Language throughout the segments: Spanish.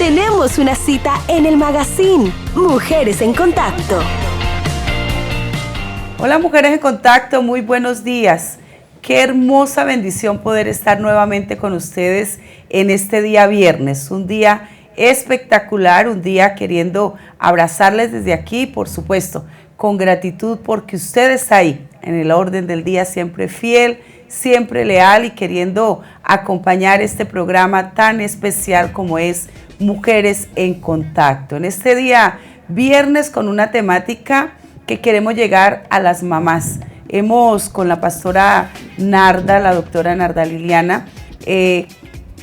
Tenemos una cita en el magazine Mujeres en Contacto. Hola Mujeres en Contacto, muy buenos días. Qué hermosa bendición poder estar nuevamente con ustedes en este día viernes, un día espectacular, un día queriendo abrazarles desde aquí, por supuesto, con gratitud porque usted está ahí, en el orden del día, siempre fiel, siempre leal y queriendo acompañar este programa tan especial como es Mujeres en Contacto. En este día viernes con una temática que queremos llegar a las mamás. Hemos con la pastora Narda, la doctora Narda Liliana,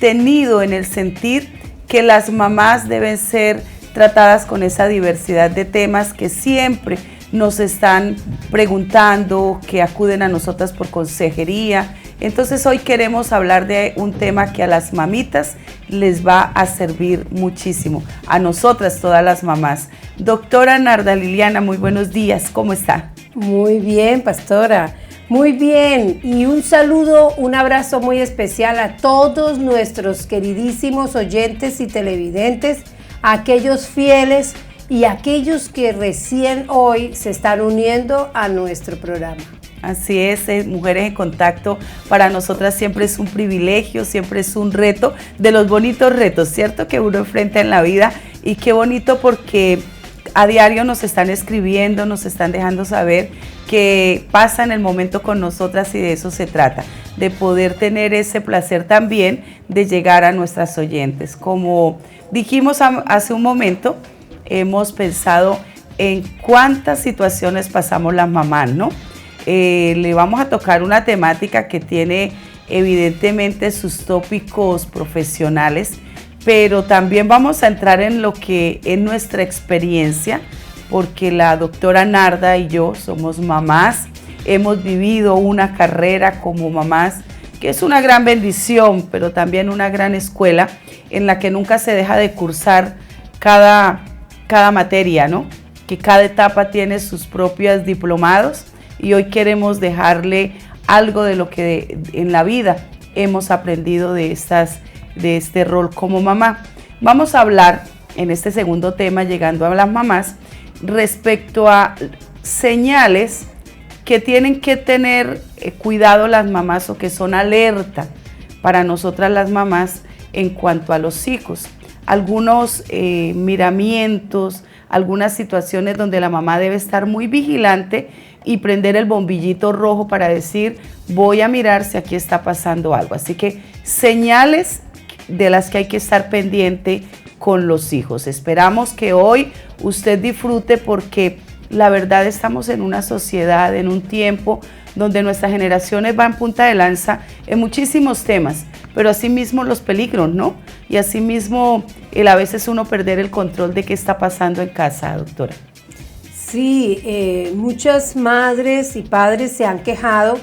tenido en el sentir que las mamás deben ser tratadas con esa diversidad de temas que siempre nos están preguntando, que acuden a nosotras por consejería. Entonces hoy queremos hablar de un tema que a las mamitas les va a servir muchísimo, a nosotras todas las mamás. Doctora Narda Liliana, muy buenos días, ¿cómo está? Muy bien, pastora, muy bien, y un saludo, un abrazo muy especial a todos nuestros queridísimos oyentes y televidentes, a aquellos fieles y a aquellos que recién hoy se están uniendo a nuestro programa. Así es, Mujeres en Contacto para nosotras siempre es un privilegio, siempre es un reto, de los bonitos retos, ¿cierto? Que uno enfrenta en la vida, y qué bonito porque a diario nos están escribiendo, nos están dejando saber que pasan el momento con nosotras y de eso se trata, de poder tener ese placer también de llegar a nuestras oyentes. Como dijimos hace un momento, hemos pensado en cuántas situaciones pasamos las mamás, ¿no? Le vamos a tocar una temática que tiene evidentemente sus tópicos profesionales, pero también vamos a entrar en lo que es nuestra experiencia, porque la doctora Narda y yo somos mamás, hemos vivido una carrera como mamás, que es una gran bendición, pero también una gran escuela en la que nunca se deja de cursar cada materia, ¿no? Que cada etapa tiene sus propios diplomados. Y hoy queremos dejarle algo de lo que en la vida hemos aprendido de este rol como mamá. Vamos a hablar en este segundo tema, llegando a las mamás, respecto a señales que tienen que tener cuidado las mamás, o que son alerta para nosotras las mamás en cuanto a los hijos. Algunos miramientos, algunas situaciones donde la mamá debe estar muy vigilante y prender el bombillito rojo para decir, voy a mirar si aquí está pasando algo. Así que señales de las que hay que estar pendiente con los hijos. Esperamos que hoy usted disfrute, porque la verdad estamos en una sociedad, en un tiempo donde nuestras generaciones van punta de lanza en muchísimos temas, pero asimismo los peligros, ¿no? Y asimismo a veces uno perder el control de qué está pasando en casa, doctora. Sí, muchas madres y padres se han quejado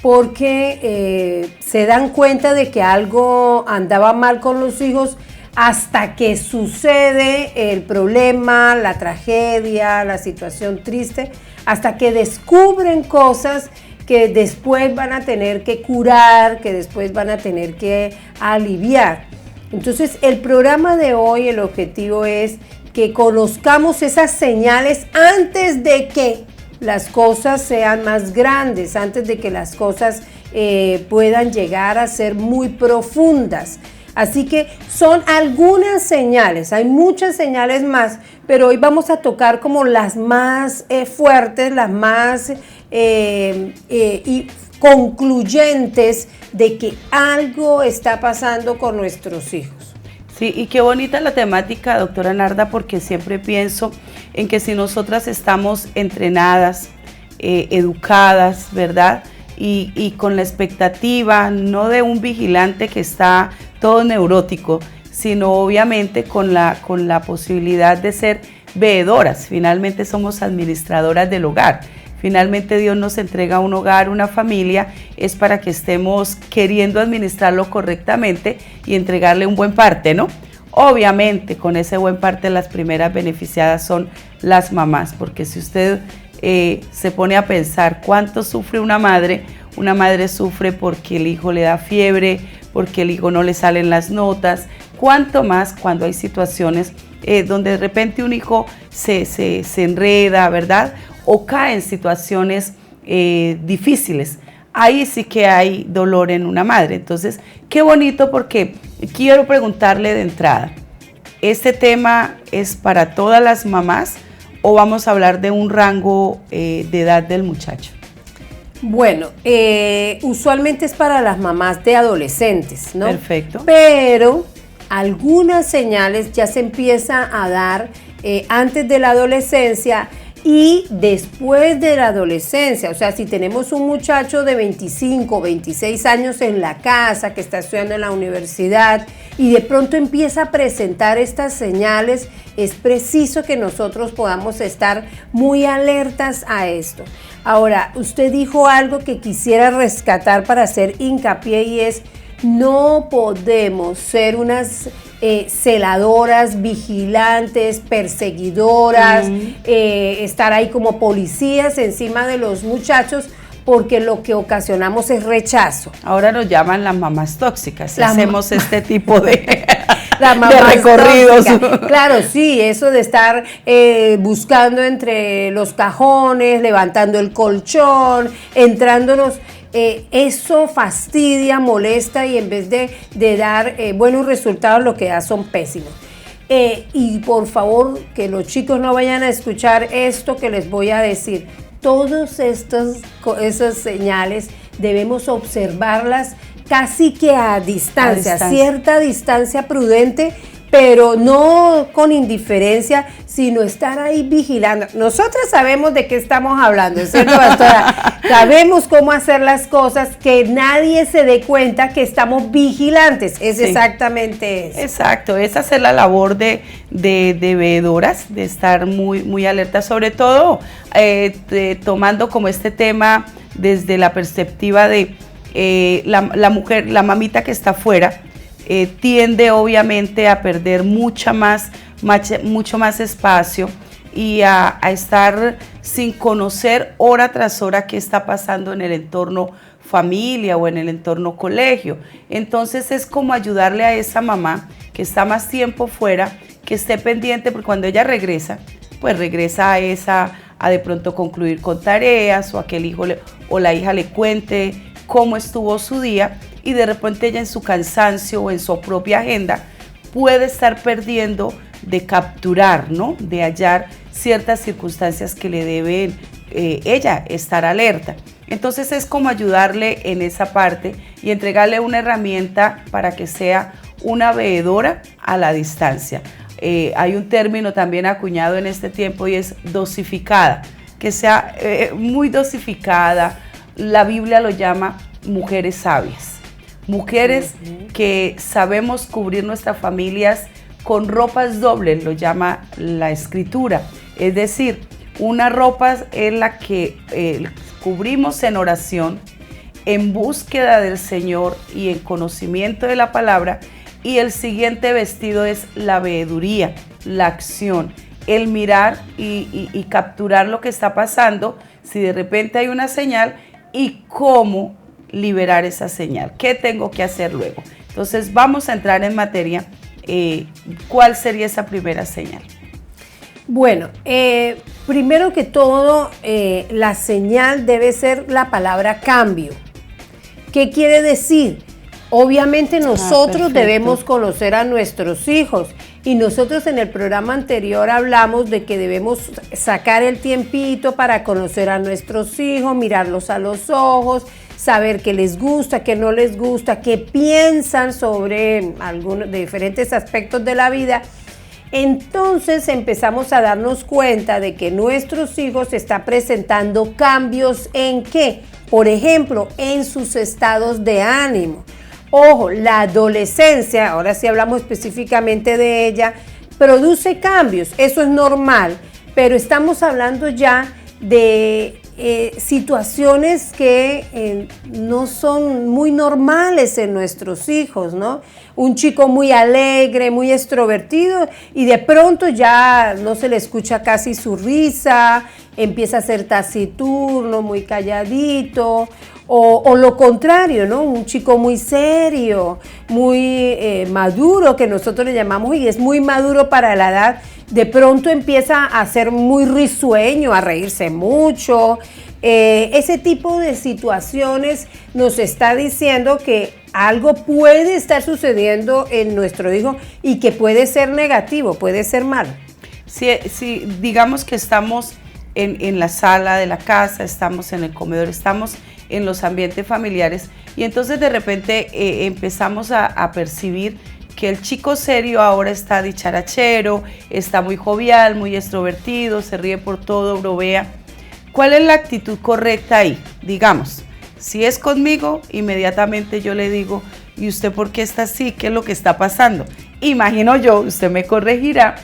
porque se dan cuenta de que algo andaba mal con los hijos hasta que sucede el problema, la tragedia, la situación triste, hasta que descubren cosas que después van a tener que curar, que después van a tener que aliviar. Entonces, el programa de hoy, el objetivo es que conozcamos esas señales antes de que las cosas sean más grandes, antes de que las cosas puedan llegar a ser muy profundas. Así que son algunas señales, hay muchas señales más, pero hoy vamos a tocar como las más fuertes, las más y concluyentes de que algo está pasando con nuestros hijos. Sí, y qué bonita la temática, doctora Narda, porque siempre pienso en que si nosotras estamos entrenadas, educadas, ¿verdad? Y con la expectativa, no de un vigilante que está todo neurótico, sino obviamente con la posibilidad de ser veedoras. Finalmente somos administradoras del hogar. Finalmente Dios nos entrega un hogar, una familia, es para que estemos queriendo administrarlo correctamente y entregarle un buen parte, ¿no? Obviamente con ese buen parte las primeras beneficiadas son las mamás, porque si usted se pone a pensar cuánto sufre una madre sufre porque el hijo le da fiebre, porque el hijo no le salen las notas, cuánto más cuando hay situaciones donde de repente un hijo se enreda, ¿verdad? O cae en situaciones difíciles. Ahí sí que hay dolor en una madre. Entonces, qué bonito, porque quiero preguntarle de entrada, ¿este tema es para todas las mamás o vamos a hablar de un rango de edad del muchacho? Bueno, usualmente es para las mamás de adolescentes, ¿no? Perfecto. Pero algunas señales ya se empieza a dar antes de la adolescencia y después de la adolescencia. O sea, si tenemos un muchacho de 25, 26 años en la casa, que está estudiando en la universidad y de pronto empieza a presentar estas señales, es preciso que nosotros podamos estar muy alertas a esto. Ahora, usted dijo algo que quisiera rescatar para hacer hincapié, y es: no podemos ser unas celadoras, vigilantes, perseguidoras, estar ahí como policías encima de los muchachos, porque lo que ocasionamos es rechazo. Ahora nos llaman las mamás tóxicas, hacemos este tipo de recorridos. Claro, sí, eso de estar buscando entre los cajones, levantando el colchón, entrándonos. Eso fastidia, molesta, y en vez de dar buenos resultados, lo que da son pésimos. Y por favor, que los chicos no vayan a escuchar esto que les voy a decir. Todas esas señales debemos observarlas casi que a distancia, cierta distancia prudente, pero no con indiferencia, sino estar ahí vigilando. Nosotras sabemos de qué estamos hablando, ¿cierto, pastora? Sabemos cómo hacer las cosas, que nadie se dé cuenta que estamos vigilantes. Es exactamente eso. Exacto, esa es la labor de veedoras, de estar muy, muy alerta, sobre todo tomando como este tema desde la perspectiva de la mujer, la mamita que está afuera, tiende obviamente a perder mucho más espacio y a estar sin conocer hora tras hora qué está pasando en el entorno familia o en el entorno colegio. Entonces es como ayudarle a esa mamá que está más tiempo fuera, que esté pendiente, porque cuando ella regresa, pues regresa a de pronto concluir con tareas, o a que el hijo o la hija le cuente cómo estuvo su día, y de repente ella en su cansancio o en su propia agenda puede estar perdiendo de capturar, ¿no? De hallar ciertas circunstancias que le deben ella estar alerta. Entonces es como ayudarle en esa parte y entregarle una herramienta para que sea una veedora a la distancia. Hay un término también acuñado en este tiempo y es dosificada, que sea muy dosificada. La Biblia lo llama mujeres sabias. Mujeres que sabemos cubrir nuestras familias con ropas dobles, lo llama la Escritura. Es decir, una ropa es la que cubrimos en oración, en búsqueda del Señor y en conocimiento de la palabra, y el siguiente vestido es la veeduría, la acción, el mirar y capturar lo que está pasando, si de repente hay una señal, y cómo liberar esa señal, qué tengo que hacer luego. Entonces vamos a entrar en materia. ¿Cuál sería esa primera señal? Bueno, primero que todo, la señal debe ser la palabra cambio. ¿Qué quiere decir? Obviamente nosotros debemos conocer a nuestros hijos, y nosotros en el programa anterior hablamos de que debemos sacar el tiempito para conocer a nuestros hijos, mirarlos a los ojos, saber qué les gusta, qué no les gusta, qué piensan sobre algunos de diferentes aspectos de la vida. Entonces empezamos a darnos cuenta de que nuestros hijos están presentando cambios en qué, por ejemplo, en sus estados de ánimo. Ojo, la adolescencia, ahora sí hablamos específicamente de ella, produce cambios, eso es normal, pero estamos hablando ya de situaciones que no son muy normales en nuestros hijos, ¿no? Un chico muy alegre, muy extrovertido y de pronto ya no se le escucha casi su risa, empieza a ser taciturno, muy calladito, o lo contrario, ¿no? Un chico muy serio, muy maduro, que nosotros le llamamos, y es muy maduro para la edad, de pronto empieza a ser muy risueño, a reírse mucho. Ese tipo de situaciones nos está diciendo que algo puede estar sucediendo en nuestro hijo y que puede ser negativo, puede ser malo. Si digamos que estamos en la sala de la casa, estamos en el comedor, estamos en los ambientes familiares y entonces de repente empezamos a percibir que el chico serio ahora está dicharachero, está muy jovial, muy extrovertido, se ríe por todo, bromea. ¿Cuál es la actitud correcta ahí? Digamos, si es conmigo, inmediatamente yo le digo, ¿y usted por qué está así? ¿Qué es lo que está pasando? Imagino yo, usted me corregirá,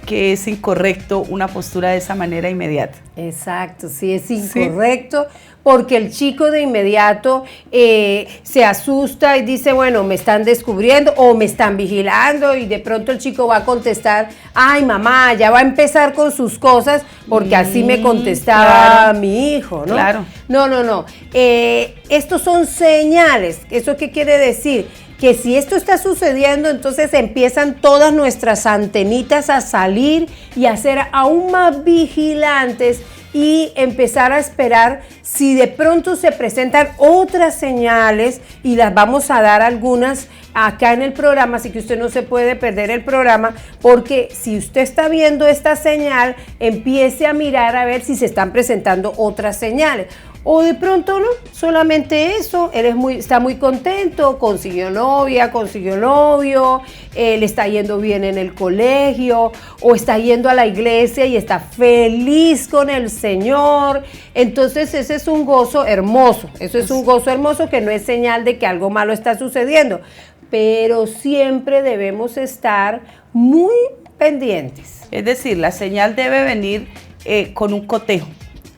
que es incorrecto una postura de esa manera inmediata. Exacto, sí, es incorrecto, ¿sí? Porque el chico de inmediato se asusta y dice, bueno, me están descubriendo o me están vigilando, y de pronto el chico va a contestar, ay mamá, ya va a empezar con sus cosas porque así me contestaba mi hijo, ¿no? Claro. No. Estos son señales. ¿Eso qué quiere decir? Que si esto está sucediendo, entonces empiezan todas nuestras antenitas a salir y a ser aún más vigilantes y empezar a esperar si de pronto se presentan otras señales, y las vamos a dar algunas acá en el programa, así que usted no se puede perder el programa, porque si usted está viendo esta señal, empiece a mirar a ver si se están presentando otras señales. O de pronto no, solamente eso, él está muy contento, consiguió novia, consiguió novio, le está yendo bien en el colegio, o está yendo a la iglesia y está feliz con el Señor. Entonces ese es un gozo hermoso, eso es un gozo hermoso que no es señal de que algo malo está sucediendo, pero siempre debemos estar muy pendientes. Es decir, la señal debe venir con un cotejo,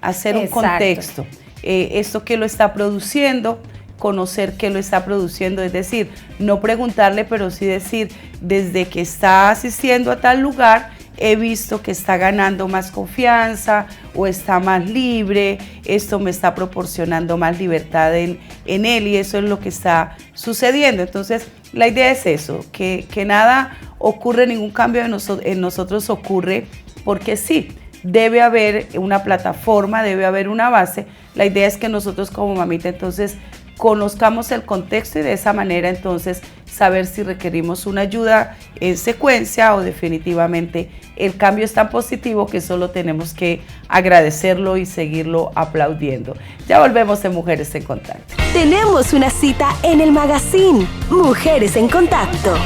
hacer un contexto. Esto que lo está produciendo, conocer qué lo está produciendo, es decir, no preguntarle, pero sí decir, desde que está asistiendo a tal lugar, he visto que está ganando más confianza o está más libre, esto me está proporcionando más libertad en él y eso es lo que está sucediendo. Entonces, la idea es eso, que nada ocurre, ningún cambio en nosotros ocurre porque sí. Debe haber una plataforma, debe haber una base. La idea es que nosotros como mamita entonces conozcamos el contexto y de esa manera entonces saber si requerimos una ayuda en secuencia o definitivamente el cambio es tan positivo que solo tenemos que agradecerlo y seguirlo aplaudiendo. Ya volvemos en Mujeres en Contacto. Tenemos una cita en el magazine Mujeres en Contacto.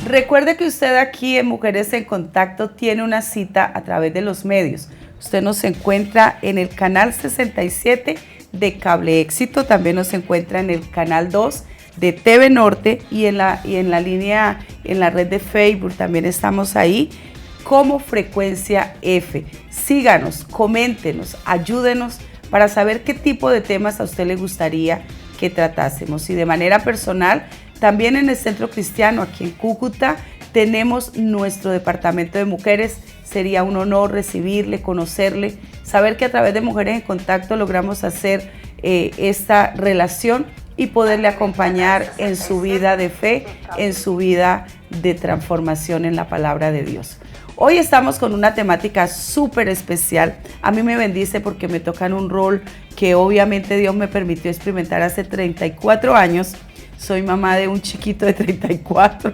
Recuerde que usted aquí en Mujeres en Contacto tiene una cita a través de los medios. Usted nos encuentra en el canal 67 de Cable Éxito, también nos encuentra en el canal 2 de TV Norte y en la línea, en la red de Facebook también estamos ahí como Frecuencia F. Síganos, coméntenos, ayúdenos para saber qué tipo de temas a usted le gustaría que tratásemos. Y de manera personal, también en el Centro Cristiano, aquí en Cúcuta, tenemos nuestro departamento de mujeres. Sería un honor recibirle, conocerle, saber que a través de Mujeres en Contacto logramos hacer esta relación y poderle acompañar en su vida de fe, en su vida de transformación en la palabra de Dios. Hoy estamos con una temática súper especial. A mí me bendice porque me toca en un rol que obviamente Dios me permitió experimentar hace 34 años. Soy mamá de un chiquito de 34.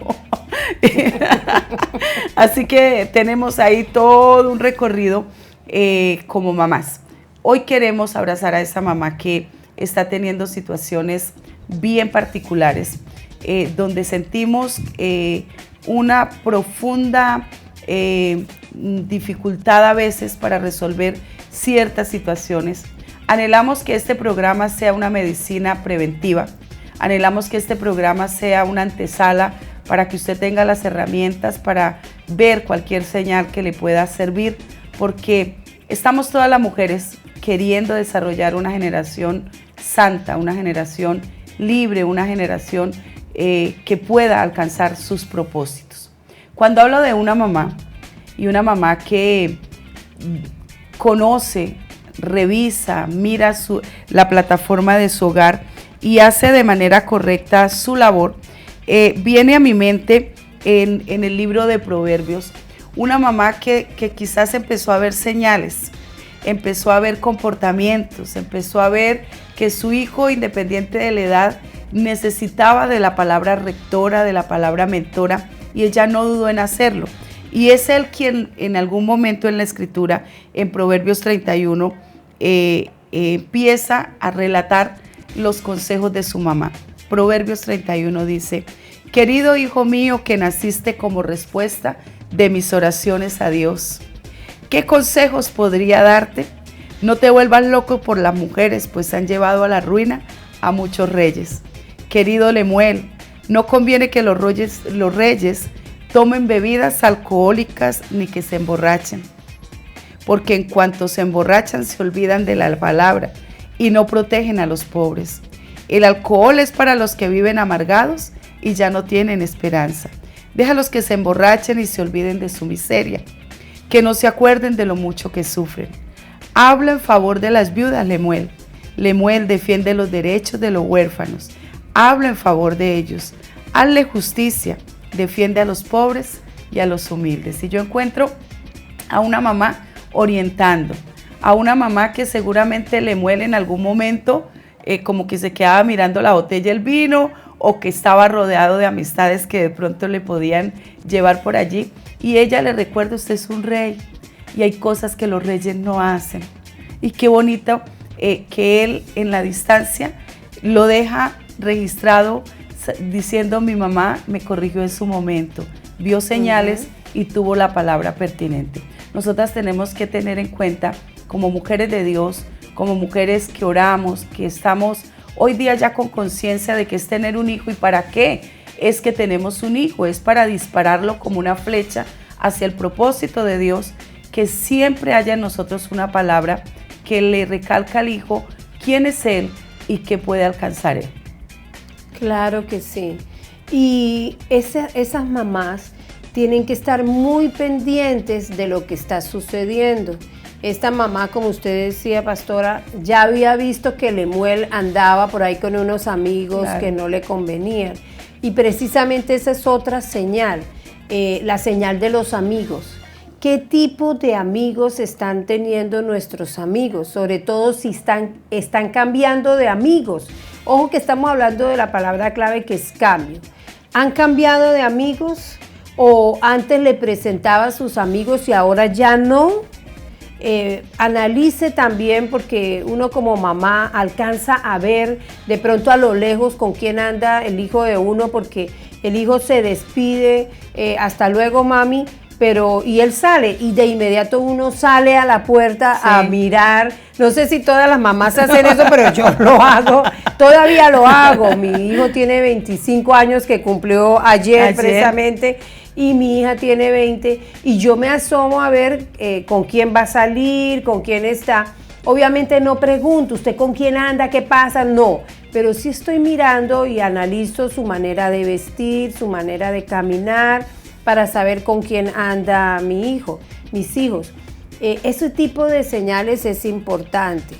Así que tenemos ahí todo un recorrido como mamás. Hoy queremos abrazar a esa mamá que está teniendo situaciones bien particulares, donde sentimos una profunda dificultad a veces para resolver ciertas situaciones. Anhelamos que este programa sea una medicina preventiva. Anhelamos que este programa sea una antesala para que usted tenga las herramientas para ver cualquier señal que le pueda servir, porque Estamos todas las mujeres queriendo desarrollar una generación santa, una generación libre, una generación que pueda alcanzar sus propósitos. Cuando hablo de una mamá, y una mamá que conoce, revisa, mira la plataforma de su hogar y hace de manera correcta su labor, viene a mi mente en el libro de Proverbios, una mamá que quizás empezó a ver señales, empezó a ver comportamientos, empezó a ver que su hijo, independiente de la edad, necesitaba de la palabra rectora, de la palabra mentora, y ella no dudó en hacerlo. Y es él quien en algún momento en la escritura, en Proverbios 31, empieza a relatar los consejos de su mamá. Proverbios 31 dice: querido hijo mío, que naciste como respuesta de mis oraciones a Dios, ¿qué consejos podría darte? No te vuelvas loco por las mujeres, pues han llevado a la ruina a muchos reyes. Querido Lemuel, no conviene que los reyes tomen bebidas alcohólicas ni que se emborrachen, porque en cuanto se emborrachan se olvidan de la palabra y no protegen a los pobres. El alcohol es para los que viven amargados y ya no tienen esperanza. Déjalos que se emborrachen y se olviden de su miseria, que no se acuerden de lo mucho que sufren. Habla en favor de las viudas, Lemuel. Lemuel defiende los derechos de los huérfanos. Habla en favor de ellos. Hazle justicia. Defiende a los pobres y a los humildes. Y yo encuentro a una mamá orientando, a una mamá que seguramente Lemuel en algún momento como que se quedaba mirando la botella del vino, o que estaba rodeado de amistades que de pronto le podían llevar por allí, y ella le recuerda: usted es un rey y hay cosas que los reyes no hacen. Y qué bonito que él en la distancia lo deja registrado diciendo: mi mamá me corrigió en su momento, vio señales y tuvo la palabra pertinente. Nosotras tenemos que tener en cuenta, como mujeres de Dios, como mujeres que oramos, que estamos hoy día ya con conciencia de que es tener un hijo. ¿Y para qué es que tenemos un hijo? Es para dispararlo como una flecha hacia el propósito de Dios, que siempre haya en nosotros una palabra que le recalca al hijo quién es él y qué puede alcanzar él. Claro que sí. Y esas mamás tienen que estar muy pendientes de lo que está sucediendo. Esta mamá, como usted decía, pastora, ya había visto que Lemuel andaba por ahí con unos amigos, claro, que no le convenían. Y precisamente esa es otra señal, la señal de los amigos. ¿Qué tipo de amigos están teniendo nuestros amigos? Sobre todo si están cambiando de amigos. Ojo que estamos hablando de la palabra clave, que es cambio. ¿Han cambiado de amigos? ¿O antes le presentaba a sus amigos y ahora ya no? Analice también, porque uno como mamá alcanza a ver de pronto a lo lejos con quién anda el hijo de uno, porque el hijo se despide, hasta luego mami, y él sale y de inmediato uno sale a la puerta, sí, a mirar. No sé si todas las mamás hacen eso, pero yo lo hago, todavía lo hago. Mi hijo tiene 25 años, que cumplió ayer precisamente, y mi hija tiene 20, y yo me asomo a ver con quién va a salir, con quién está. Obviamente no pregunto, ¿usted con quién anda? ¿Qué pasa? No, pero sí estoy mirando y analizo su manera de vestir, su manera de caminar, para saber con quién anda mi hijo, mis hijos. Ese tipo de señales es importante.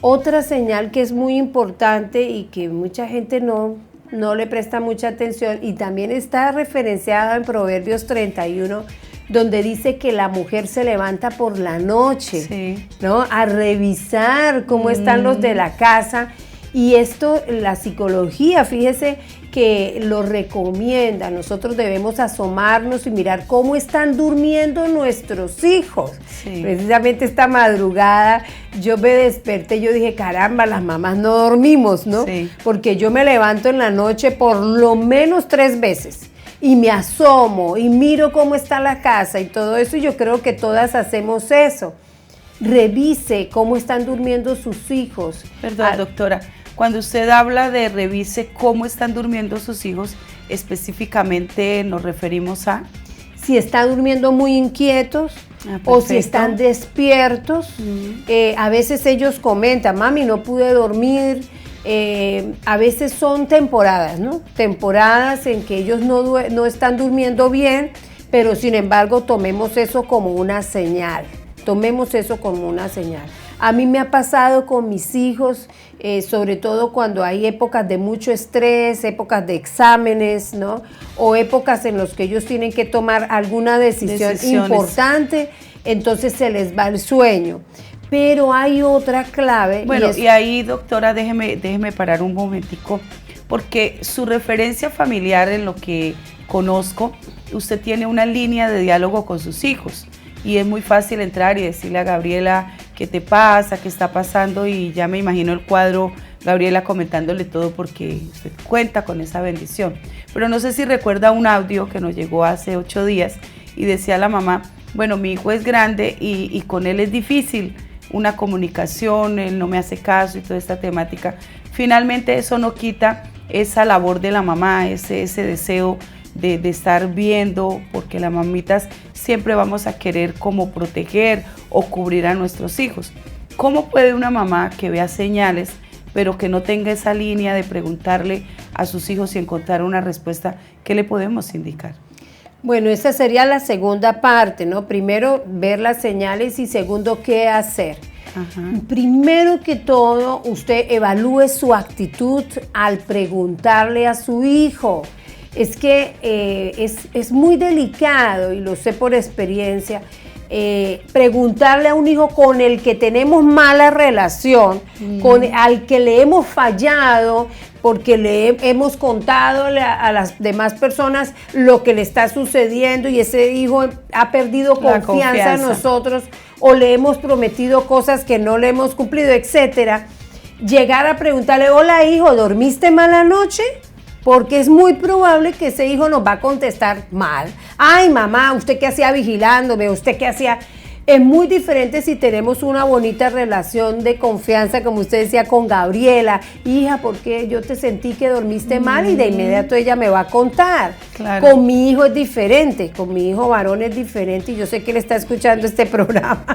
Otra señal que es muy importante y que mucha gente no le presta mucha atención, y también está referenciada en Proverbios 31, donde dice que la mujer se levanta por la noche, sí, ¿no?, a revisar cómo están los de la casa. Y esto, la psicología, fíjese que lo recomienda. Nosotros debemos asomarnos y mirar cómo están durmiendo nuestros hijos. Sí. Precisamente esta madrugada yo me desperté y yo dije: caramba, las mamás no dormimos, ¿no? Sí. Porque yo me levanto en la noche por lo menos 3 veces y me asomo y miro cómo está la casa y todo eso, y yo creo que todas hacemos eso. Revise cómo están durmiendo sus hijos. Perdón, doctora. Cuando usted habla de revise cómo están durmiendo sus hijos, específicamente nos referimos a... si están durmiendo muy inquietos o si están despiertos. A veces ellos comentan, mami, no pude dormir. A veces son temporadas, ¿no? Temporadas en que ellos no están durmiendo bien, pero sin embargo tomemos eso como una señal. Tomemos eso como una señal. A mí me ha pasado con mis hijos, sobre todo cuando hay épocas de mucho estrés, épocas de exámenes, ¿no? O épocas en las que ellos tienen que tomar alguna decisión importante, entonces se les va el sueño. Pero hay otra clave. Bueno, y ahí, doctora, déjeme parar un momentico, porque su referencia familiar, en lo que conozco, usted tiene una línea de diálogo con sus hijos. Y es muy fácil entrar y decirle a Gabriela qué te pasa, qué está pasando, y ya me imagino el cuadro, Gabriela comentándole todo porque usted cuenta con esa bendición. Pero no sé si recuerda un audio que nos llegó hace 8 días y decía la mamá, bueno, mi hijo es grande y con él es difícil una comunicación, él no me hace caso y toda esta temática. Finalmente eso no quita esa labor de la mamá, ese deseo de estar viendo, porque las mamitas siempre vamos a querer como proteger o cubrir a nuestros hijos. ¿Cómo puede una mamá que vea señales, pero que no tenga esa línea de preguntarle a sus hijos y encontrar una respuesta? ¿Qué le podemos indicar? Bueno, esa sería la segunda parte, ¿no? Primero, ver las señales y segundo, ¿qué hacer? Ajá. Primero que todo, usted evalúe su actitud al preguntarle a su hijo. Es que es muy delicado, y lo sé por experiencia, preguntarle a un hijo con el que tenemos mala relación, al que le hemos fallado, porque le hemos contado a las demás personas lo que le está sucediendo y ese hijo ha perdido confianza en nosotros, o le hemos prometido cosas que no le hemos cumplido, etcétera. Llegar a preguntarle, hola hijo, ¿dormiste mal anoche? Porque es muy probable que ese hijo nos va a contestar mal. Ay, mamá, ¿usted qué hacía vigilándome? ¿Usted qué hacía? Es muy diferente si tenemos una bonita relación de confianza, como usted decía, con Gabriela. Hija, ¿por qué yo te sentí que dormiste mal? Y de inmediato ella me va a contar. Claro. Con mi hijo es diferente, con mi hijo varón es diferente, y yo sé que él está escuchando este programa.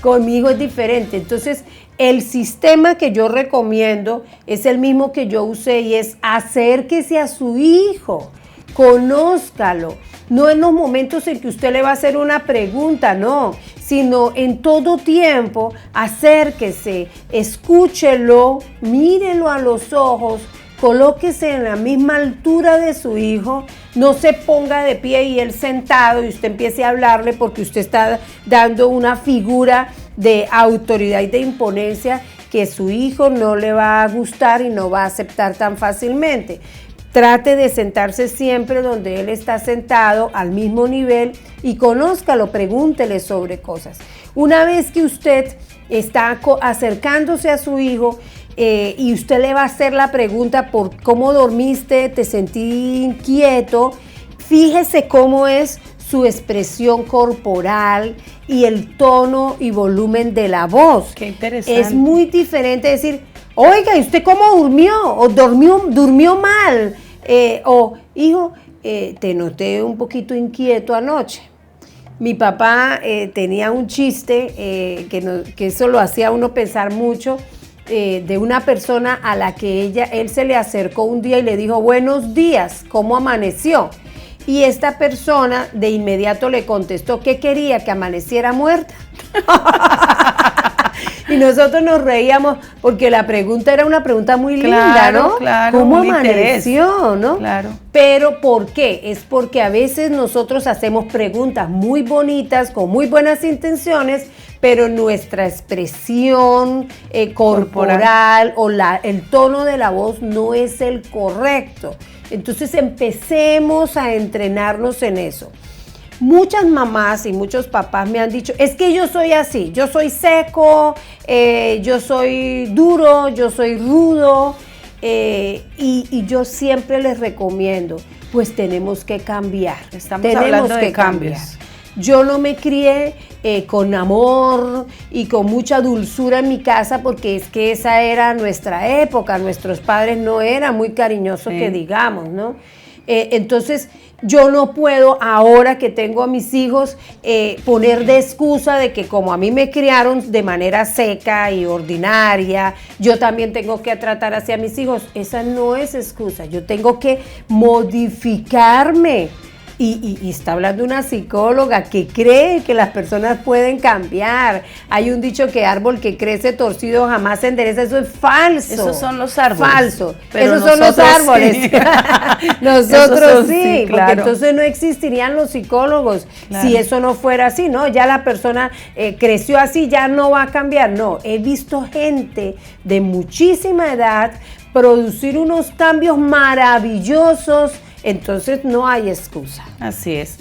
Conmigo es diferente. Entonces, el sistema que yo recomiendo es el mismo que yo usé, y es acérquese a su hijo, conózcalo. No en los momentos en que usted le va a hacer una pregunta, no, sino en todo tiempo, acérquese, escúchelo, mírelo a los ojos, colóquese en la misma altura de su hijo, no se ponga de pie y él sentado y usted empiece a hablarle, porque usted está dando una figura de autoridad y de imponencia que su hijo no le va a gustar y no va a aceptar tan fácilmente. Trate de sentarse siempre donde él está sentado, al mismo nivel, y conózcalo, pregúntele sobre cosas. Una vez que usted está acercándose a su hijo, y usted le va a hacer la pregunta por cómo dormiste, te sentí inquieto, fíjese cómo es su expresión corporal y el tono y volumen de la voz. Qué interesante. Es muy diferente decir, oiga, ¿y usted cómo durmió? O durmió mal. O, hijo, te noté un poquito inquieto anoche. Mi papá tenía un chiste que eso lo hacía uno pensar mucho, de una persona a la que él se le acercó un día y le dijo, buenos días, ¿cómo amaneció? Y esta persona de inmediato le contestó, ¿qué quería? ¿Que amaneciera muerta? Y nosotros nos reíamos porque la pregunta era una pregunta muy linda, ¿no? Claro, ¿cómo amaneció, no? Claro. Pero ¿por qué? Es porque a veces nosotros hacemos preguntas muy bonitas, con muy buenas intenciones, pero nuestra expresión corporal o el tono de la voz no es el correcto. Entonces empecemos a entrenarnos en eso. Muchas mamás y muchos papás me han dicho, es que yo soy así, yo soy seco, yo soy duro, yo soy rudo, y yo siempre les recomiendo, pues tenemos que cambiar. Estamos hablando de cambios. Yo no me crié con amor y con mucha dulzura en mi casa, porque es que esa era nuestra época, nuestros padres no eran muy cariñosos, que digamos, ¿no? Entonces, yo no puedo, ahora que tengo a mis hijos, poner de excusa de que como a mí me criaron de manera seca y ordinaria, yo también tengo que tratar hacia mis hijos. Esa no es excusa. Yo tengo que modificarme. Y está hablando una psicóloga que cree que las personas pueden cambiar. Hay un dicho que árbol que crece torcido jamás se endereza. Eso es falso. Esos son los árboles. Falso. Pero esos son los árboles. Sí. Nosotros sí, claro. porque entonces no existirían los psicólogos Claro. si eso no fuera así, ¿no? Ya la persona creció así, ya no va a cambiar. No, he visto gente de muchísima edad producir unos cambios maravillosos. Entonces no hay excusa. Así es.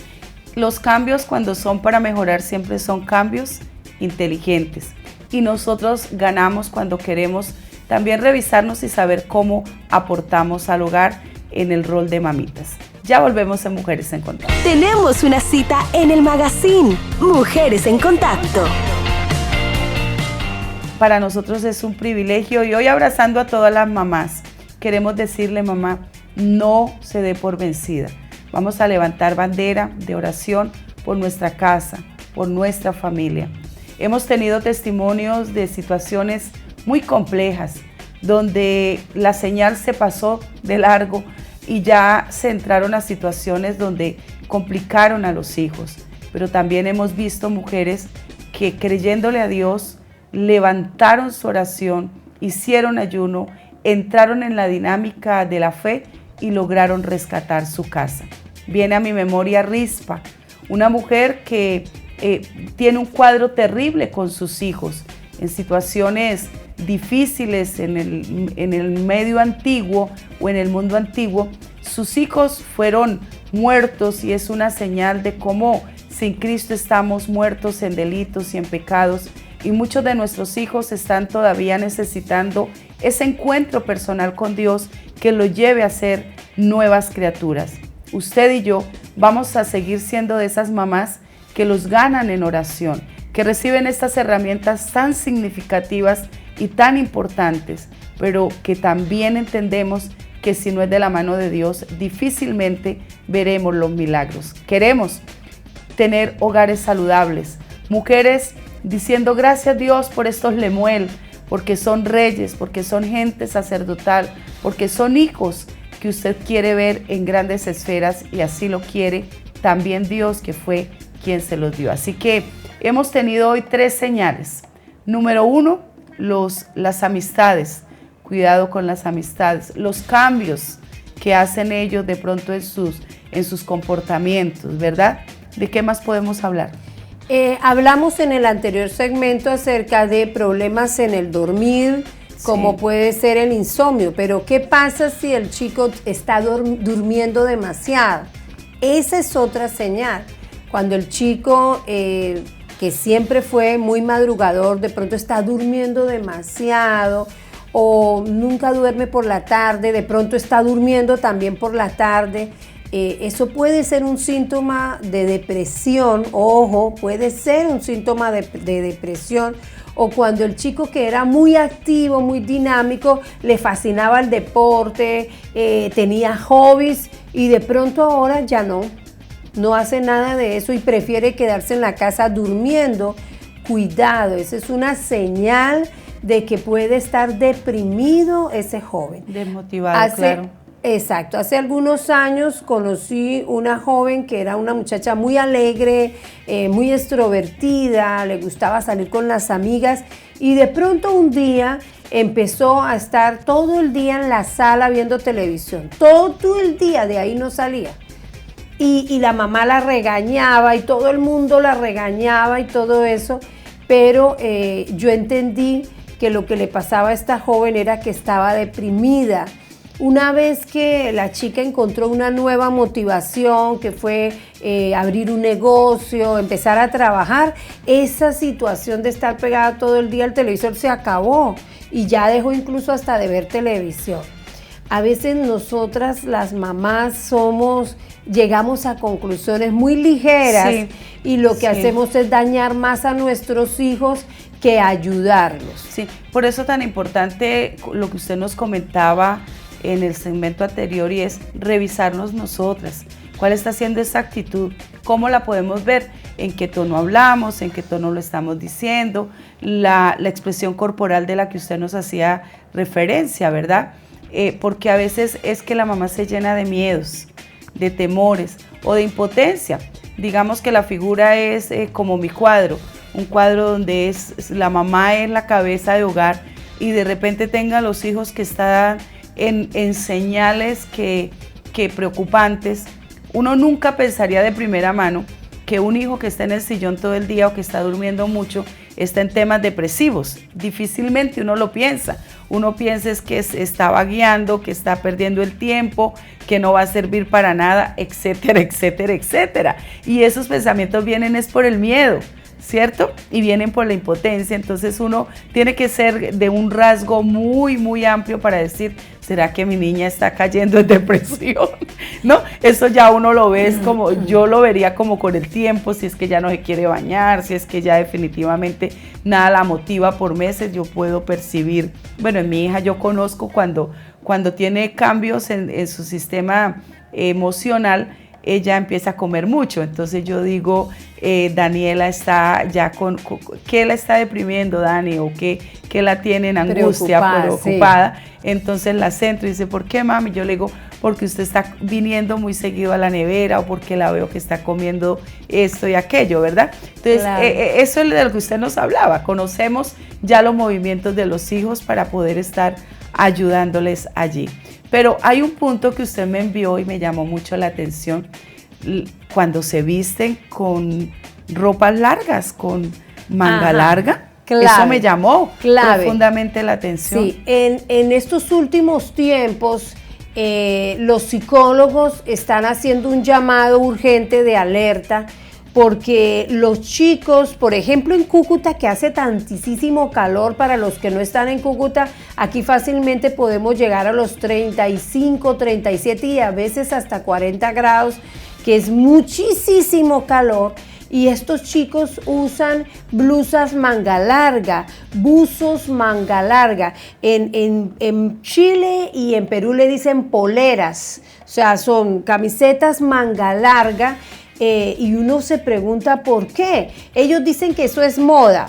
Los cambios, cuando son para mejorar, siempre son cambios inteligentes. Y nosotros ganamos cuando queremos también revisarnos y saber cómo aportamos al hogar en el rol de mamitas. Ya volvemos en Mujeres en Contacto. Tenemos una cita en el magazine Mujeres en Contacto. Para nosotros es un privilegio y hoy, abrazando a todas las mamás, queremos decirle: mamá, no se dé por vencida. Vamos a levantar bandera de oración por nuestra casa, por nuestra familia. Hemos tenido testimonios de situaciones muy complejas, donde la señal se pasó de largo y ya se entraron a situaciones donde complicaron a los hijos. Pero también hemos visto mujeres que, creyéndole a Dios, levantaron su oración, hicieron ayuno, entraron en la dinámica de la fe y lograron rescatar su casa. Viene a mi memoria Rispa, una mujer que tiene un cuadro terrible con sus hijos, en situaciones difíciles en el medio antiguo o en el mundo antiguo. Sus hijos fueron muertos y es una señal de cómo sin Cristo estamos muertos en delitos y en pecados, y muchos de nuestros hijos están todavía necesitando ese encuentro personal con Dios que lo lleve a ser nuevas criaturas. Usted y yo vamos a seguir siendo de esas mamás que los ganan en oración, que reciben estas herramientas tan significativas y tan importantes, pero que también entendemos que si no es de la mano de Dios, difícilmente veremos los milagros. Queremos tener hogares saludables, mujeres diciendo: gracias Dios por estos Lemuel, porque son reyes, porque son gente sacerdotal, porque son hijos que usted quiere ver en grandes esferas, y así lo quiere también Dios, que fue quien se los dio. Así que hemos tenido hoy 3 señales. Número 1, las amistades. Cuidado con las amistades. Los cambios que hacen ellos de pronto en sus comportamientos, ¿verdad? ¿De qué más podemos hablar? Hablamos en el anterior segmento acerca de problemas en el dormir, como puede ser el insomnio, pero ¿qué pasa si el chico está durmiendo demasiado? Esa es otra señal. Cuando el chico, que siempre fue muy madrugador, de pronto está durmiendo demasiado, o nunca duerme por la tarde, de pronto está durmiendo también por la tarde. Eso puede ser un síntoma de depresión, ojo, puede ser un síntoma de depresión. O cuando el chico, que era muy activo, muy dinámico, le fascinaba el deporte, tenía hobbies, y de pronto ahora ya no hace nada de eso y prefiere quedarse en la casa durmiendo. Cuidado, esa es una señal de que puede estar deprimido ese joven. Desmotivado, claro. Exacto, hace algunos años conocí una joven que era una muchacha muy alegre, muy extrovertida, le gustaba salir con las amigas, y de pronto un día empezó a estar todo el día en la sala viendo televisión, todo el día, de ahí no salía. Y la mamá la regañaba y todo el mundo la regañaba y todo eso, pero yo entendí que lo que le pasaba a esta joven era que estaba deprimida. Una vez que la chica encontró una nueva motivación, que fue abrir un negocio, empezar a trabajar, esa situación de estar pegada todo el día al televisor se acabó y ya dejó incluso hasta de ver televisión. A veces nosotras, las mamás, llegamos a conclusiones muy ligeras, y lo que hacemos es dañar más a nuestros hijos que ayudarlos. Sí, por eso tan importante lo que usted nos comentaba, en el segmento anterior, y es revisarnos nosotras. ¿Cuál está siendo esa actitud? ¿Cómo la podemos ver? ¿En qué tono hablamos? ¿En qué tono lo estamos diciendo? La expresión corporal de la que usted nos hacía referencia, ¿verdad? Porque a veces es que la mamá se llena de miedos, de temores o de impotencia. Digamos que la figura es como mi cuadro, un cuadro donde la mamá es la cabeza de hogar y de repente tenga los hijos que están en señales que preocupantes. Uno nunca pensaría de primera mano que un hijo que está en el sillón todo el día o que está durmiendo mucho está en temas depresivos. Difícilmente uno lo piensa. Uno piensa es que está vagueando, que está perdiendo el tiempo, que no va a servir para nada, etcétera, etcétera, etcétera. Y esos pensamientos vienen es por el miedo, ¿cierto? Y vienen por la impotencia. Entonces uno tiene que ser de un rasgo muy, muy amplio para decir, ¿será que mi niña está cayendo en depresión? ¿No? Eso ya uno lo ve, es como, yo lo vería como con el tiempo, si es que ya no se quiere bañar, si es que ya definitivamente nada la motiva por meses, yo puedo percibir. Bueno, en mi hija yo conozco cuando tiene cambios en su sistema emocional, ella empieza a comer mucho. Entonces yo digo, Daniela está ya ¿qué la está deprimiendo, Dani? ¿O qué la tiene en angustia, preocupada? Sí. Entonces la centro y dice, ¿por qué, mami? Yo le digo, porque usted está viniendo muy seguido a la nevera o porque la veo que está comiendo esto y aquello, ¿verdad? Entonces, claro. Eso es de lo que usted nos hablaba. Conocemos ya los movimientos de los hijos para poder estar ayudándoles allí. Pero hay un punto que usted me envió y me llamó mucho la atención, cuando se visten con ropas largas, con manga larga. Clave, eso me llamó profundamente la atención. Sí, en estos últimos tiempos los psicólogos están haciendo un llamado urgente de alerta porque los chicos, por ejemplo en Cúcuta, que hace tantísimo calor, para los que no están en Cúcuta, aquí fácilmente podemos llegar a los 35, 37 y a veces hasta 40 grados, que es muchísimo calor. Y estos chicos usan blusas manga larga, buzos manga larga. En Chile y en Perú le dicen poleras, o sea, son camisetas manga larga, y uno se pregunta por qué. Ellos dicen que eso es moda,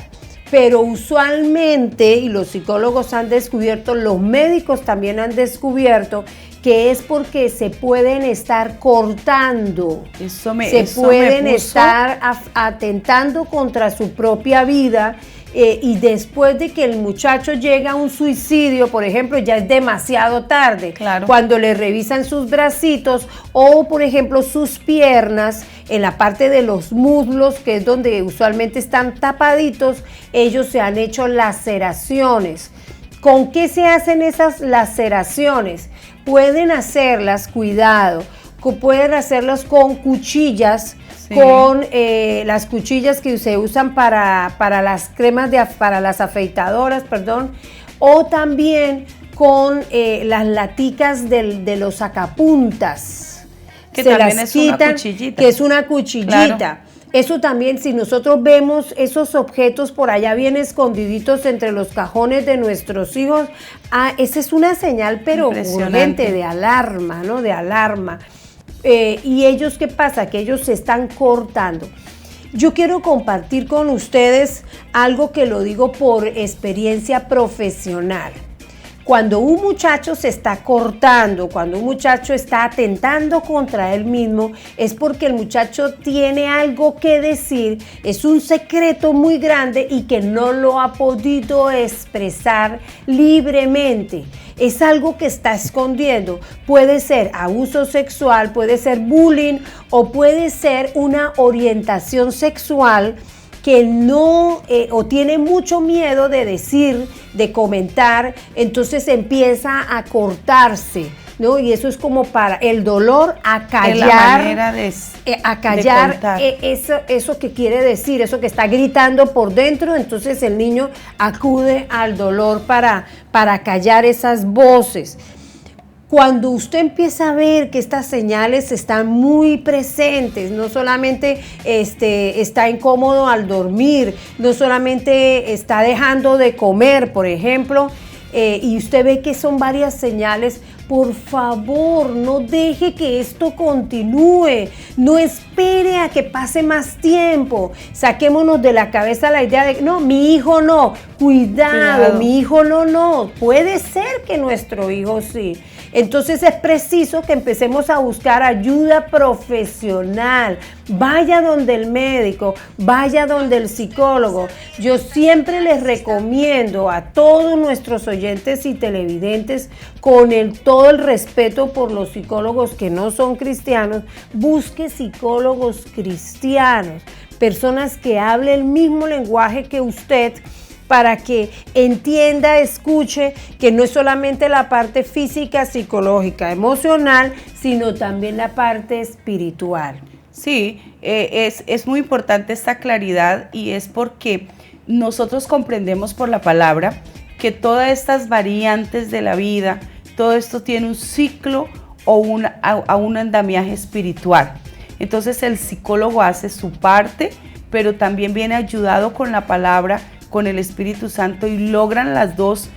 pero usualmente, y los psicólogos han descubierto, los médicos también han descubierto, que es porque se pueden estar cortando, se pueden estar atentando contra su propia vida, y después de que el muchacho llega a un suicidio, por ejemplo, ya es demasiado tarde. Claro. Cuando le revisan sus bracitos o, por ejemplo, sus piernas, en la parte de los muslos, que es donde usualmente están tapaditos, ellos se han hecho laceraciones. ¿Con qué se hacen esas laceraciones? Pueden hacerlas, cuidado, pueden hacerlas con cuchillas, sí, con las cuchillas que se usan para las cremas, para las afeitadoras, perdón, o también con las laticas de los sacapuntas. Que se también las quitan, una cuchillita. Que es una cuchillita. Claro. Eso también, si nosotros vemos esos objetos por allá bien escondiditos entre los cajones de nuestros hijos, esa es una señal, pero urgente, de alarma, ¿no? De alarma. Y ellos, ¿qué pasa? Que ellos se están cortando. Yo quiero compartir con ustedes algo que lo digo por experiencia profesional. Cuando un muchacho se está cortando, cuando un muchacho está atentando contra él mismo, es porque el muchacho tiene algo que decir, es un secreto muy grande y que no lo ha podido expresar libremente. Es algo que está escondiendo. Puede ser abuso sexual, puede ser bullying o puede ser una orientación sexual que no, o tiene mucho miedo de decir, de comentar, entonces empieza a cortarse, ¿no? Y eso es como para el dolor, acallar, la manera de eso que quiere decir, eso que está gritando por dentro. Entonces el niño acude al dolor para callar esas voces. Cuando usted empieza a ver que estas señales están muy presentes, no solamente está incómodo al dormir, no solamente está dejando de comer, por ejemplo, y usted ve que son varias señales, por favor, no deje que esto continúe, no espere a que pase más tiempo, saquémonos de la cabeza la idea de, no, mi hijo no, cuidado. Mi hijo no, puede ser que nuestro hijo sí. Entonces es preciso que empecemos a buscar ayuda profesional. Vaya donde el médico, vaya donde el psicólogo. Yo siempre les recomiendo a todos nuestros oyentes y televidentes, con todo el respeto por los psicólogos que no son cristianos, busque psicólogos cristianos, personas que hablen el mismo lenguaje que usted, para que entienda, escuche que no es solamente la parte física, psicológica, emocional, sino también la parte espiritual. Sí, es muy importante esta claridad, y es porque nosotros comprendemos por la palabra que todas estas variantes de la vida, todo esto tiene un ciclo o un andamiaje espiritual. Entonces el psicólogo hace su parte, pero también viene ayudado con la palabra, con el Espíritu Santo, y logran las dos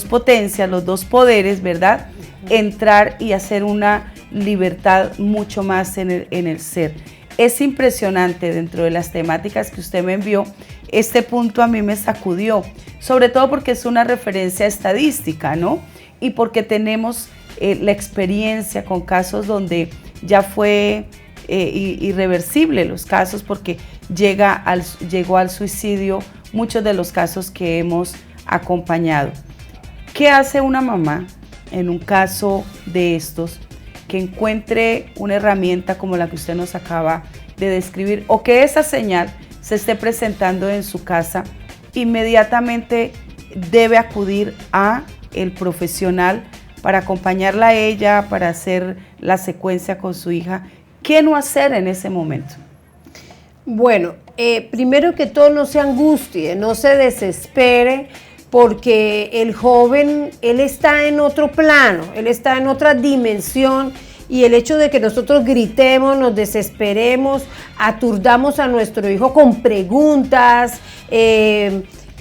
potencias, los dos poderes, ¿verdad? Entrar y hacer una libertad mucho más en el ser. Es impresionante. Dentro de las temáticas que usted me envió, este punto a mí me sacudió, sobre todo porque es una referencia estadística, ¿no? Y porque tenemos la experiencia con casos donde ya fue irreversible los casos, porque llegó al suicidio muchos de los casos que hemos acompañado. ¿Qué hace una mamá en un caso de estos, que encuentre una herramienta como la que usted nos acaba de describir, o que esa señal se esté presentando en su casa? Inmediatamente debe acudir a el profesional para acompañarla a ella, para hacer la secuencia con su hija. ¿Qué no hacer en ese momento? Bueno, primero que todo, no se angustie, no se desespere, porque el joven, él está en otro plano, él está en otra dimensión, y el hecho de que nosotros gritemos, nos desesperemos, aturdamos a nuestro hijo con preguntas,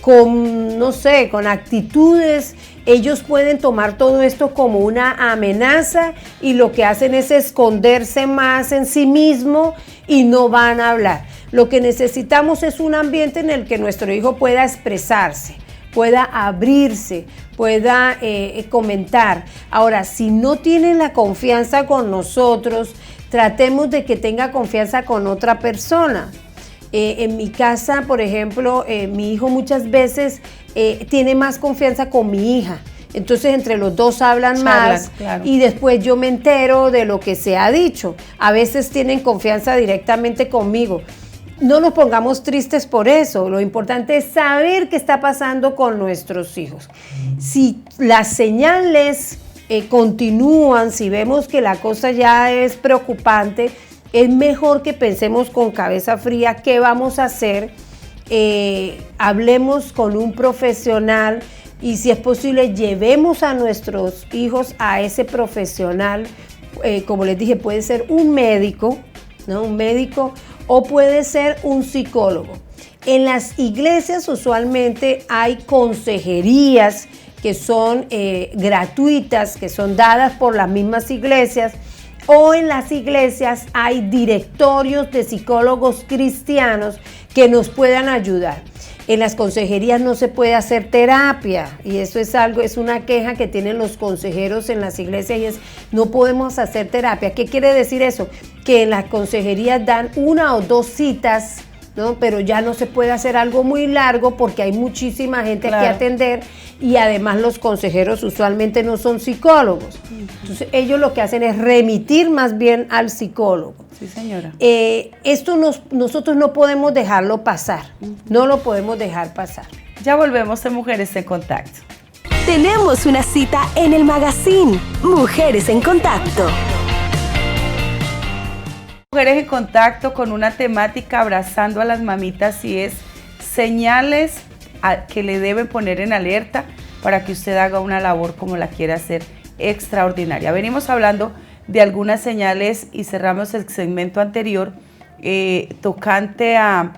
con actitudes, ellos pueden tomar todo esto como una amenaza, y lo que hacen es esconderse más en sí mismo y no van a hablar. Lo que necesitamos es un ambiente en el que nuestro hijo pueda expresarse, pueda abrirse, pueda comentar. Ahora, si no tienen la confianza con nosotros, tratemos de que tenga confianza con otra persona. En mi casa, por ejemplo, mi hijo muchas veces tiene más confianza con mi hija. Entonces entre los dos hablan más, claro. Y después yo me entero de lo que se ha dicho. A veces tienen confianza directamente conmigo. No nos pongamos tristes por eso. Lo importante es saber qué está pasando con nuestros hijos. Si las señales continúan, si vemos que la cosa ya es preocupante, es mejor que pensemos con cabeza fría qué vamos a hacer. Hablemos con un profesional, y si es posible llevemos a nuestros hijos a ese profesional. Como les dije, puede ser un médico, ¿no? Un médico, o puede ser un psicólogo. En las iglesias usualmente hay consejerías que son gratuitas, que son dadas por las mismas iglesias, o en las iglesias hay directorios de psicólogos cristianos que nos puedan ayudar. En las consejerías no se puede hacer terapia, y eso es una queja que tienen los consejeros en las iglesias, y es: no podemos hacer terapia. ¿Qué quiere decir eso? Que en las consejerías dan 1 o 2 citas, ¿no? Pero ya no se puede hacer algo muy largo porque hay muchísima gente que atender, y además los consejeros usualmente no son psicólogos. Entonces ellos lo que hacen es remitir más bien al psicólogo. Sí, señora. Esto nosotros no podemos dejarlo pasar, no lo podemos dejar pasar. Ya volvemos en Mujeres en Contacto. Tenemos una cita en el magazine Mujeres en Contacto. Mujeres en Contacto, con una temática abrazando a las mamitas, y es señales que le deben poner en alerta para que usted haga una labor como la quiera hacer, extraordinaria. Venimos hablando de algunas señales y cerramos el segmento anterior tocante a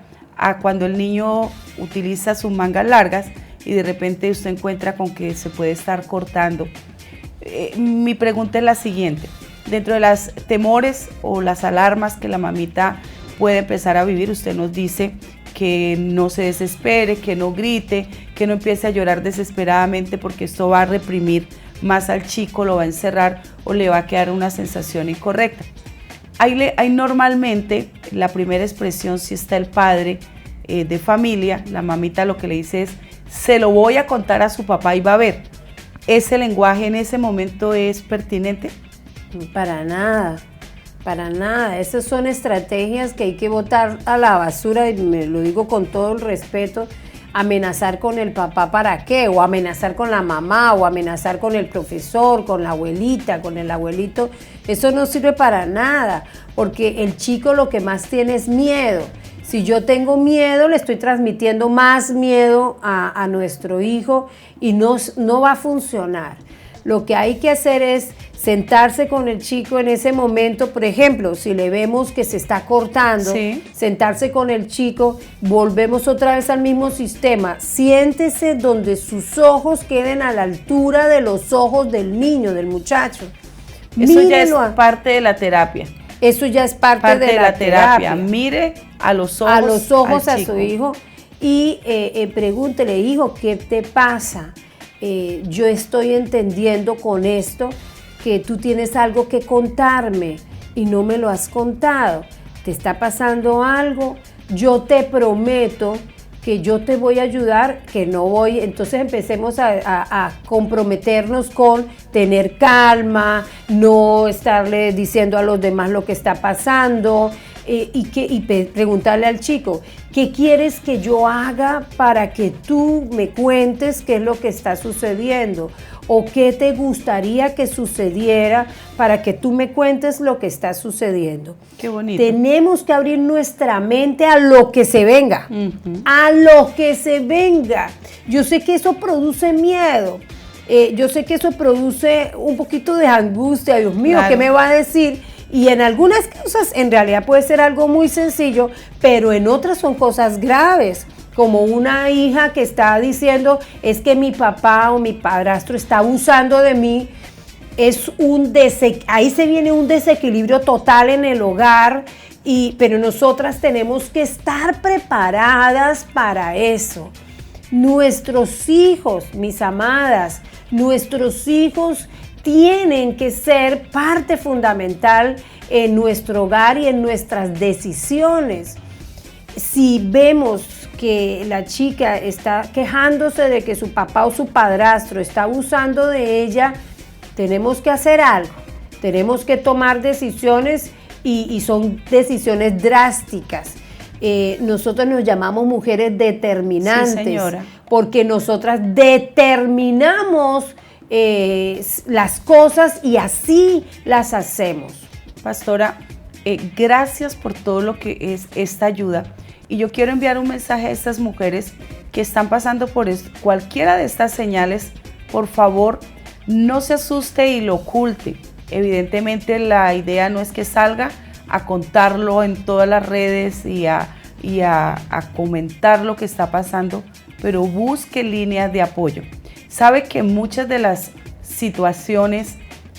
cuando el niño utiliza sus mangas largas y de repente usted encuentra con que se puede estar cortando. Mi pregunta es la siguiente. Dentro de los temores o las alarmas que la mamita puede empezar a vivir, usted nos dice que no se desespere, que no grite, que no empiece a llorar desesperadamente porque esto va a reprimir más al chico, lo va a encerrar o le va a quedar una sensación incorrecta. Hay normalmente la primera expresión, si está el padre de familia, la mamita lo que le dice es, se lo voy a contar a su papá y va a ver. ¿Ese lenguaje en ese momento es pertinente? Para nada, para nada. Esas son estrategias que hay que botar a la basura, y me lo digo con todo el respeto. Amenazar con el papá, ¿para qué? O amenazar con la mamá, o amenazar con el profesor, con la abuelita, con el abuelito. Eso no sirve para nada, porque el chico lo que más tiene es miedo. Si yo tengo miedo, le estoy transmitiendo más miedo a nuestro hijo y no va a funcionar. Lo que hay que hacer es sentarse con el chico en ese momento, por ejemplo, si le vemos que se está cortando, sí, sentarse con el chico, volvemos otra vez al mismo sistema, siéntese donde sus ojos queden a la altura de los ojos del niño, del muchacho. Eso ya es parte de la terapia. Eso ya es parte de la terapia. Mire a los ojos a su hijo y pregúntele, hijo, ¿qué te pasa? Yo estoy entendiendo con esto que tú tienes algo que contarme y no me lo has contado. ¿Te está pasando algo? Yo te prometo que yo te voy a ayudar, que no voy. Entonces empecemos a comprometernos con tener calma, no estarle diciendo a los demás lo que está pasando, y preguntarle al chico, ¿qué quieres que yo haga para que tú me cuentes qué es lo que está sucediendo? ¿O qué te gustaría que sucediera para que tú me cuentes lo que está sucediendo? Qué bonito. Tenemos que abrir nuestra mente a lo que se venga, a lo que se venga. Yo sé que eso produce miedo, yo sé que eso produce un poquito de angustia. Dios mío, claro, ¿qué me va a decir? Y en algunas cosas en realidad puede ser algo muy sencillo, pero en otras son cosas graves, como una hija que está diciendo, es que mi papá o mi padrastro está abusando de mí. Ahí se viene un desequilibrio total en el hogar, pero nosotras tenemos que estar preparadas para eso. Nuestros hijos, mis amadas, nuestros hijos tienen que ser parte fundamental en nuestro hogar y en nuestras decisiones. Si vemos que la chica está quejándose de que su papá o su padrastro está abusando de ella, tenemos que hacer algo, tenemos que tomar decisiones y son decisiones drásticas. Nosotros nos llamamos mujeres determinantes, sí, señora, porque nosotras determinamos las cosas y así las hacemos. Pastora, gracias por todo lo que es esta ayuda, y yo quiero enviar un mensaje a estas mujeres que están pasando por cualquiera de estas señales. Por favor, no se asuste y lo oculte. Evidentemente la idea no es que salga a contarlo en todas las redes y a comentar lo que está pasando, pero busque líneas de apoyo. Sabe que muchas de las situaciones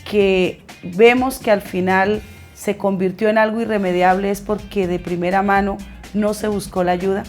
que vemos que al final se convirtió en algo irremediable es porque de primera mano no se buscó la ayuda.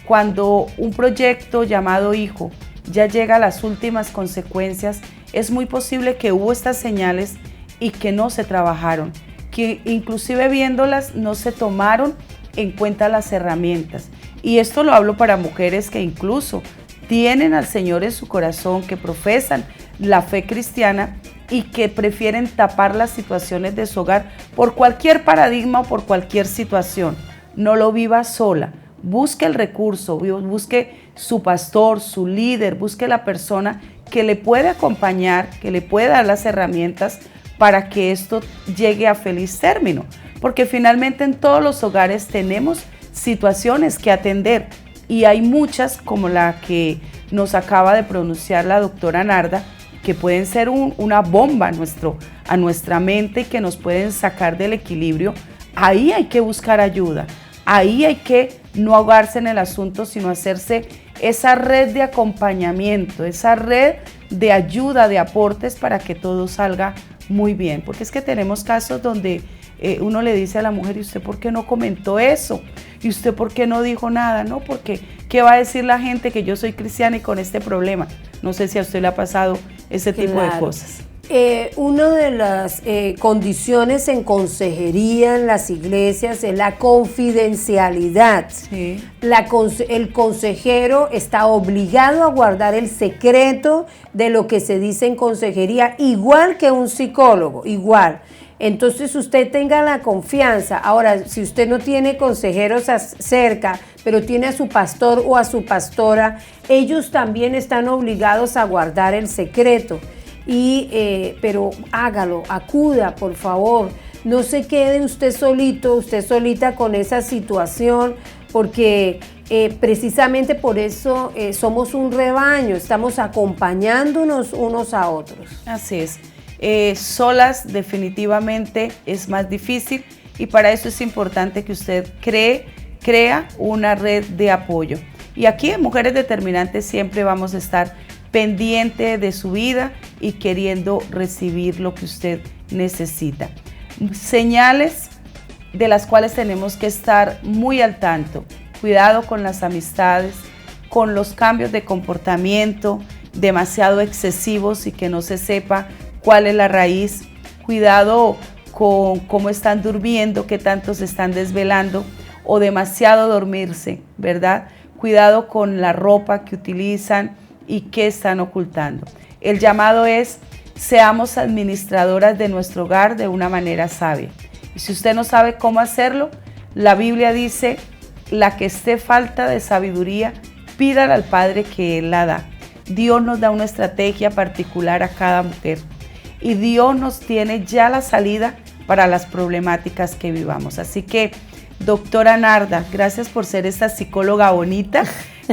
Cuando un proyecto llamado hijo ya llega a las últimas consecuencias, es muy posible que hubo estas señales y que no se trabajaron, que inclusive viéndolas no se tomaron en cuenta las herramientas. Y esto lo hablo para mujeres que incluso tienen al Señor en su corazón, que profesan la fe cristiana y que prefieren tapar las situaciones de su hogar por cualquier paradigma o por cualquier situación. No lo viva sola, busque el recurso, busque su pastor, su líder, busque la persona que le puede acompañar, que le pueda dar las herramientas para que esto llegue a feliz término, porque finalmente en todos los hogares tenemos situaciones que atender y hay muchas como la que nos acaba de pronunciar la doctora Narda, que pueden ser una bomba a nuestra mente y que nos pueden sacar del equilibrio. Ahí hay que buscar ayuda, ahí hay que no ahogarse en el asunto, sino hacerse esa red de acompañamiento, esa red de ayuda, de aportes para que todo salga muy bien. Porque es que tenemos casos donde uno le dice a la mujer, ¿y usted por qué no comentó eso? ¿Y usted por qué no dijo nada? No, porque ¿qué va a decir la gente que yo soy cristiana y con este problema? No sé si a usted le ha pasado ese tipo de cosas. Una de las condiciones en consejería en las iglesias es la confidencialidad. Sí. El consejero está obligado a guardar el secreto de lo que se dice en consejería, igual que un psicólogo, igual. Entonces usted tenga la confianza. Ahora, si usted no tiene consejeros cerca, pero tiene a su pastor o a su pastora, ellos también están obligados a guardar el secreto. Pero hágalo, acuda, por favor. No se quede usted solito, usted solita con esa situación, porque precisamente por eso somos un rebaño, estamos acompañándonos unos a otros. Así es. Solas definitivamente es más difícil y para eso es importante que usted crea una red de apoyo. Y aquí en Mujeres Determinantes siempre vamos a estar pendiente de su vida y queriendo recibir lo que usted necesita. Señales de las cuales tenemos que estar muy al tanto. Cuidado con las amistades, con los cambios de comportamiento demasiado excesivos y que no se sepa cuál es la raíz. Cuidado con cómo están durmiendo, qué tanto se están desvelando o demasiado dormirse, ¿verdad? Cuidado con la ropa que utilizan y qué están ocultando. El llamado es, seamos administradoras de nuestro hogar de una manera sabia. Y si usted no sabe cómo hacerlo, la Biblia dice, la que esté falta de sabiduría, pídala al Padre que Él la da. Dios nos da una estrategia particular a cada mujer y Dios nos tiene ya la salida para las problemáticas que vivamos. Así que, doctora Narda, gracias por ser esta psicóloga bonita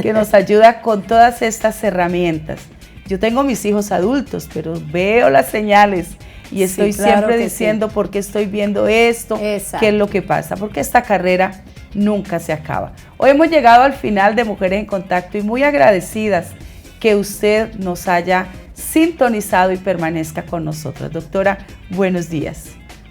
que nos ayuda con todas estas herramientas. Yo tengo mis hijos adultos, pero veo las señales y estoy siempre diciendo por qué estoy viendo esto, qué es lo que pasa, porque esta carrera nunca se acaba. Hoy hemos llegado al final de Mujeres en Contacto y muy agradecidas que usted nos haya sintonizado y permanezca con nosotros. Doctora, buenos días.